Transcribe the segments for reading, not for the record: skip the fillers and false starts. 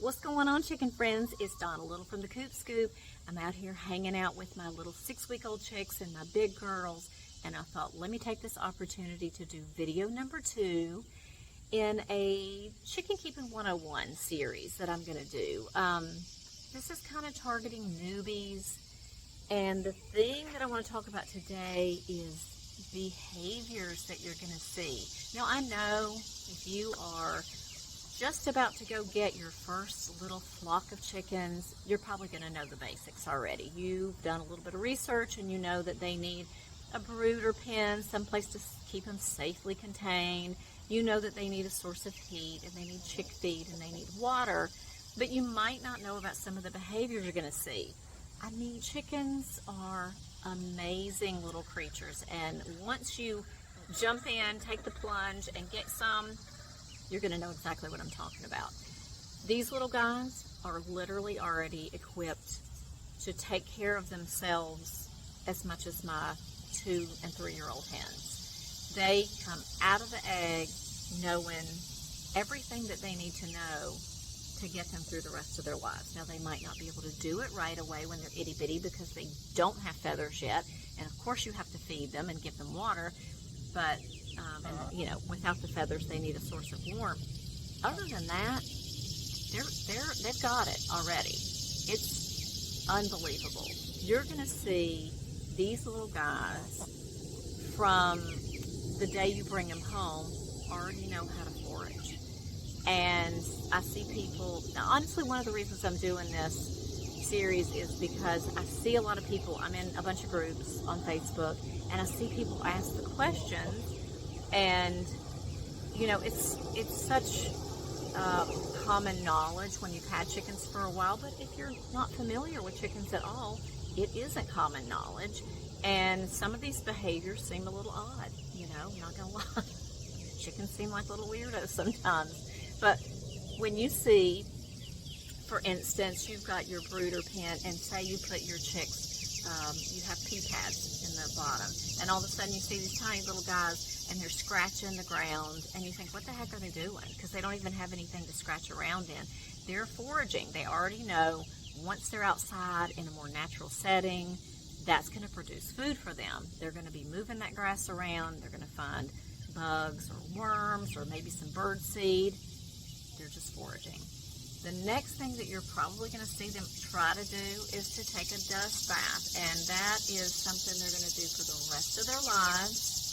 What's going on, chicken friends? It's Donna Little from the Coop Scoop. I'm out here hanging out with my little 6-week-old chicks and my big girls, and I thought, let me take this opportunity to do video number 2 in a Chicken Keeping 101 series that I'm going to do. This is kind of targeting newbies, and the thing that I want to talk about today is behaviors that you're going to see. Now, I know if you are just about to go get your first little flock of chickens, you're probably going to know the basics already. You've done a little bit of research and you know that they need a brooder pen, someplace to keep them safely contained. You know that they need a source of heat and they need chick feed and they need water, but you might not know about some of the behaviors you're going to see. I mean, chickens are amazing little creatures, and once you jump in, take the plunge, and get some, you're going to know exactly what I'm talking about. These little guys are literally already equipped to take care of themselves as much as my 2- and 3-year-old hens. They come out of the egg knowing everything that they need to know to get them through the rest of their lives. Now, they might not be able to do it right away when they're itty bitty because they don't have feathers yet, and of course you have to feed them and give them water, but and, you know, without the feathers, they need a source of warmth. Other than that, they've got it already. It's unbelievable. You're going to see these little guys from the day you bring them home already know how to forage. And I see people, now honestly, one of the reasons I'm doing this series is because I see a lot of people, I'm in a bunch of groups on Facebook, and I see people ask the questions. And, you know, it's such common knowledge when you've had chickens for a while, but if you're not familiar with chickens at all, it isn't common knowledge. And some of these behaviors seem a little odd, you know, I'm not gonna lie. Chickens seem like little weirdos sometimes. But when you see, for instance, you've got your brooder pen, and say you put your chicks, you have pea pads in the bottom, and all of a sudden you see these tiny little guys and they're scratching the ground, and you think, what the heck are they doing? Because they don't even have anything to scratch around in. They're foraging. They already know once they're outside in a more natural setting, that's going to produce food for them. They're going to be moving that grass around. They're going to find bugs or worms or maybe some bird seed. They're just foraging. The next thing that you're probably going to see them try to do is to take a dust bath, and that is something they're going to do for the rest of their lives.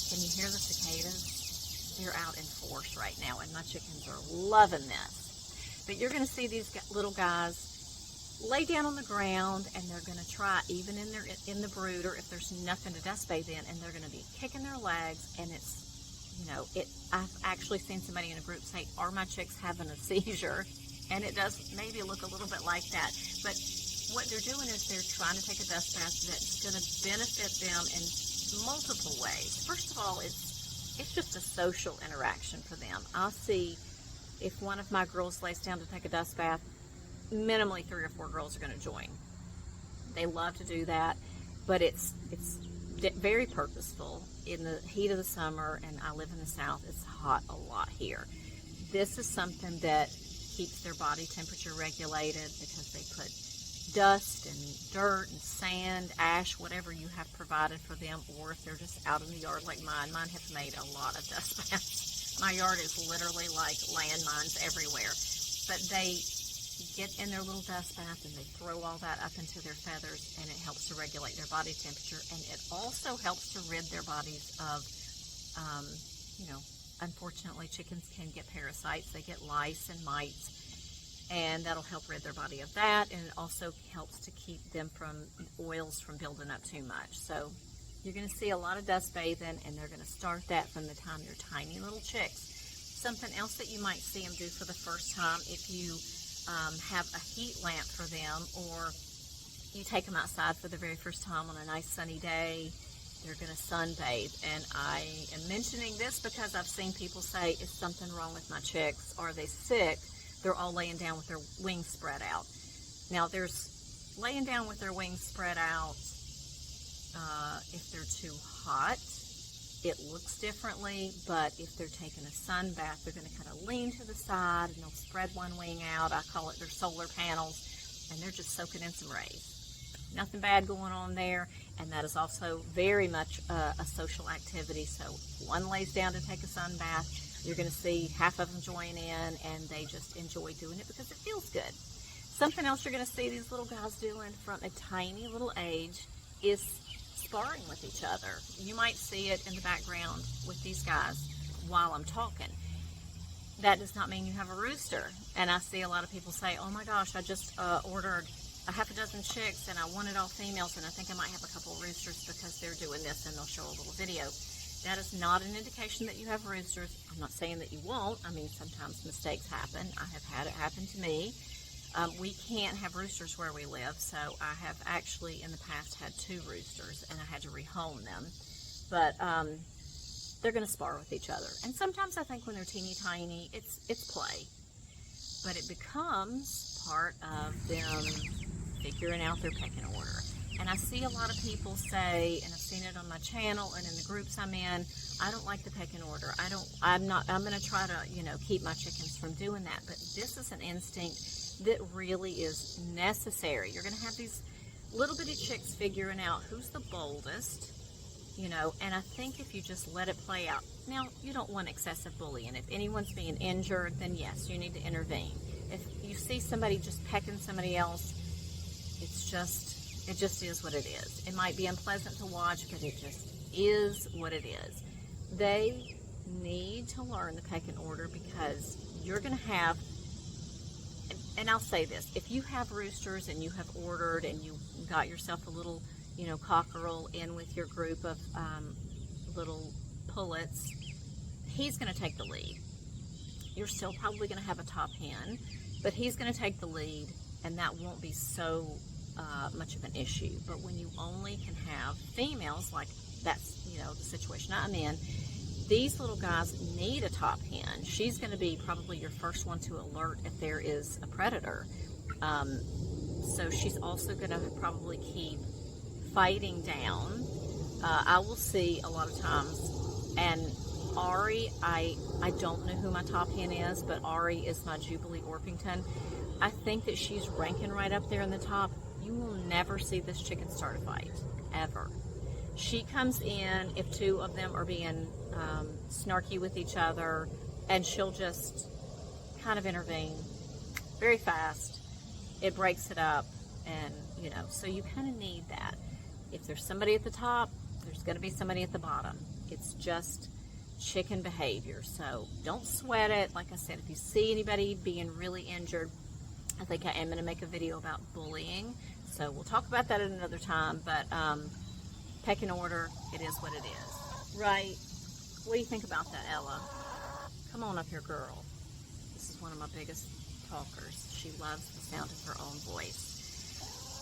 Can you hear the cicadas? They're out in force right now, and my chickens are loving this. But you're going to see these little guys lay down on the ground, and they're going to try, even in the brooder, if there's nothing to dust bathe in, and they're going to be kicking their legs, and it's, you know, I've actually seen somebody in a group say, are my chicks having a seizure? And it does maybe look a little bit like that. But what they're doing is they're trying to take a dust bath that's going to benefit them in multiple ways. First of all, it's just a social interaction for them. I'll see if one of my girls lays down to take a dust bath, minimally 3 or 4 girls are going to join. They love to do that, but it's very purposeful. In the heat of the summer, and I live in the South, it's hot a lot here. This is something that keeps their body temperature regulated because they put dust and dirt and sand, ash, whatever you have provided for them, or if they're just out in the yard like mine. Mine have made a lot of dust baths. My yard is literally like landmines everywhere. But they get in their little dust bath and they throw all that up into their feathers, and it helps to regulate their body temperature, and it also helps to rid their bodies of, you know, unfortunately chickens can get parasites. They get lice and mites, and that'll help rid their body of that, and it also helps to keep them from oils from building up too much. So you're going to see a lot of dust bathing, and they're going to start that from the time they're tiny little chicks. Something else that you might see them do for the first time, if you have a heat lamp for them, or you take them outside for the very first time on a nice sunny day, they're going to sunbathe. And I am mentioning this because I've seen people say, is something wrong with my chicks? Are they sick? They're all laying down with their wings spread out. Now, there's laying down with their wings spread out if they're too hot, it looks differently, but if they're taking a sun bath, they're going to kind of lean to the side and they'll spread one wing out. I call it their solar panels, and they're just soaking in some rays. Nothing bad going on there, and that is also very much a social activity. So one lays down to take a sun bath, you're going to see half of them join in, and they just enjoy doing it because it feels good. Something else you're going to see these little guys doing from a tiny little age is sparring with each other. You might see it in the background with these guys while I'm talking. That does not mean you have a rooster. And I see a lot of people say, oh my gosh, I just ordered a half a dozen chicks and I wanted all females, and I think I might have a couple of roosters because they're doing this, and they'll show a little video. That is not an indication that you have roosters. I'm not saying that you won't. I mean, sometimes mistakes happen. I have had it happen to me. We can't have roosters where we live, so I have actually in the past had 2 roosters, and I had to rehome them. But they're going to spar with each other. And sometimes I think when they're teeny tiny, it's play. But it becomes part of them figuring out their pecking order. And I see a lot of people say, and I've seen it on my channel and in the groups I'm in, I don't like the pecking order. I'm going to try to, keep my chickens from doing that. But this is an instinct that really is necessary. You're going to have these little bitty chicks figuring out who's the boldest, and I think if you just let it play out. Now, you don't want excessive bullying. If anyone's being injured, then yes, you need to intervene. If you see somebody just pecking somebody else, it just is what it is. It might be unpleasant to watch, but it just is what it is. They need to learn the pecking order because you're going to have, and I'll say this, if you have roosters and you have ordered and you got yourself a little, cockerel in with your group of little pullets, he's going to take the lead. You're still probably going to have a top hen, but he's going to take the lead, and that won't be so much of an issue. But when you only can have females, like that's, the situation I'm in, these little guys need a top hen. She's going to be probably your first one to alert if there is a predator. So she's also going to probably keep fighting down. I will see a lot of times, and Ari, I don't know who my top hen is, but Ari is my Jubilee Orpington. I think that she's ranking right up there in the top. You will never see this chicken start a fight, ever. She comes in if 2 of them are being snarky with each other, and she'll just kind of intervene very fast. It breaks it up, and so you kind of need that. If there's somebody at the top, there's going to be somebody at the bottom. It's just chicken behavior, so don't sweat it. Like I said, if you see anybody being really injured, I think I am going to make a video about bullying, so we'll talk about that at another time. But pecking order, it is what it is. Right? What do you think about that, Ella? Come on up here, girl. This is one of my biggest talkers. She loves the sound of her own voice.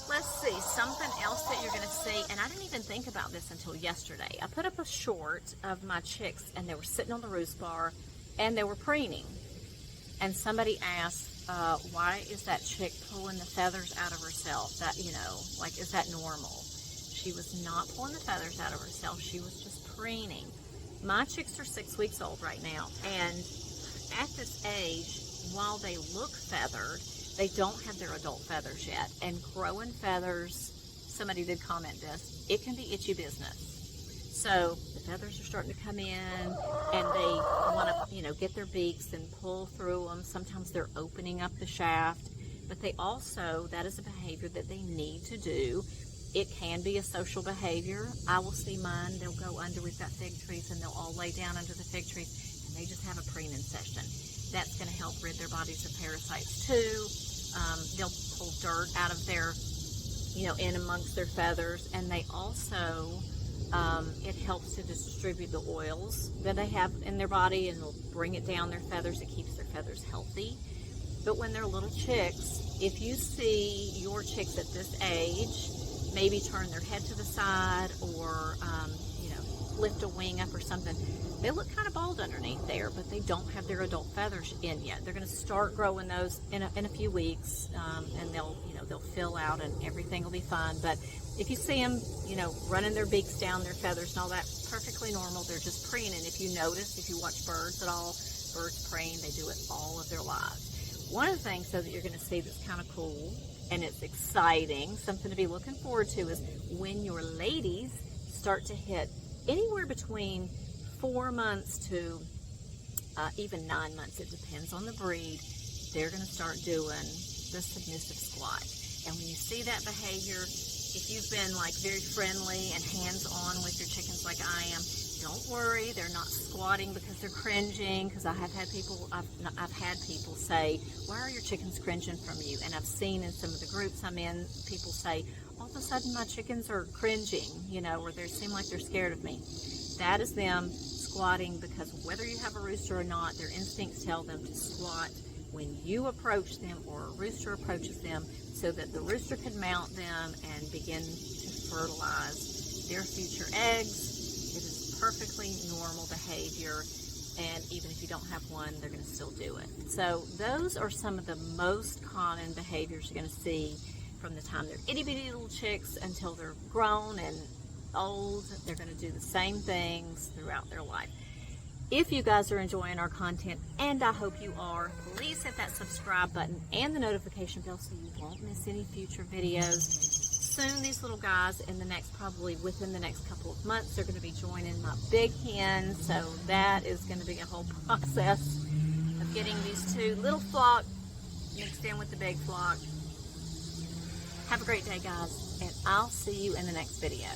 Let's see, something else that you're going to see, and I didn't even think about this until yesterday. I put up a short of my chicks, and they were sitting on the roost bar, and they were preening. And somebody asked, why is that chick pulling the feathers out of herself? That, is that normal? She was not pulling the feathers out of herself. She was just preening. My chicks are 6 weeks old right now, and at this age, while they look feathered, they don't have their adult feathers yet. And growing feathers, somebody did comment this, it can be itchy business. So the feathers are starting to come in, and they want to, get their beaks and pull through them. Sometimes they're opening up the shaft, but they also, that is a behavior that they need to do. It can be a social behavior. I will see mine, they'll go under, we've got fig trees, and they'll all lay down under the fig trees, and they just have a preening session. That's going to help rid their bodies of parasites too. They'll pull dirt out of their, in amongst their feathers, and they also, it helps to distribute the oils that they have in their body, and it'll bring it down their feathers. It keeps their feathers healthy. But when they're little chicks, if you see your chicks at this age, maybe turn their head to the side, or, lift a wing up or something, they look kind of bald underneath there, but they don't have their adult feathers in yet. They're going to start growing those in a few weeks, and they'll fill out and everything will be fine. But if you see them, running their beaks down, their feathers and all that, perfectly normal. They're just preening. If you notice, if you watch birds at all, birds preen, they do it all of their lives. One of the things, though, that you're going to see that's kind of cool and it's exciting, something to be looking forward to, is when your ladies start to hit anywhere between 4 months to even 9 months, it depends on the breed, they're going to start doing the submissive squat. And when you see that behavior, if you've been like very friendly and hands-on with your chickens like I am, don't worry, they're not squatting because they're cringing, because I've had people say, why are your chickens cringing from you? And I've seen in some of the groups I'm in, people say, all of a sudden my chickens are cringing, or they seem like they're scared of me. That is them squatting, because whether you have a rooster or not, their instincts tell them to squat when you approach them or a rooster approaches them, so that the rooster can mount them and begin to fertilize their future eggs. It is perfectly normal behavior, and even if you don't have one, they're going to still do it. So those are some of the most common behaviors you're going to see from the time they're itty-bitty little chicks until they're grown and old. They're going to do the same things throughout their life. If you guys are enjoying our content, and I hope you are, please hit that subscribe button and the notification bell so you won't miss any future videos. Soon, these little guys, probably within the next couple of months, they're going to be joining my big hen. So that is going to be a whole process of getting these two little flock mixed in with the big flock. Have a great day, guys, and I'll see you in the next video.